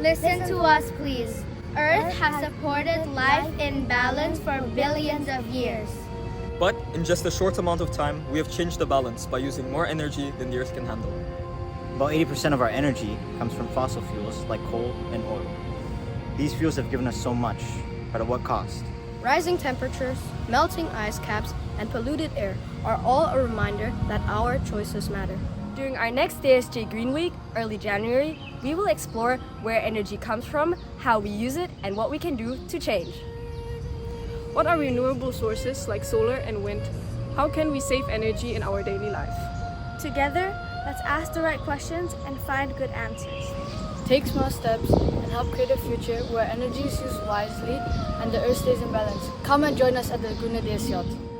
Listen to us, please. Earth has supported life in balance for billions of years. But in just a short amount of time, we have changed the balance by using more energy than the Earth can handle. About 80% of our energy comes from fossil fuels like coal and oil. These fuels have given us so much, but at what cost? Rising temperatures, melting ice caps, and polluted air are all a reminder that our choices matter. During our next DSJ Green Week, early January, we will explore where energy comes from, how we use it, and what we can do to change. What are renewable sources like solar and wind? How can we save energy in our daily life? Together, let's ask the right questions and find good answers. Take small steps and help create a future where energy is used wisely and the earth stays in balance. Come and join us at the Grüne DSJ.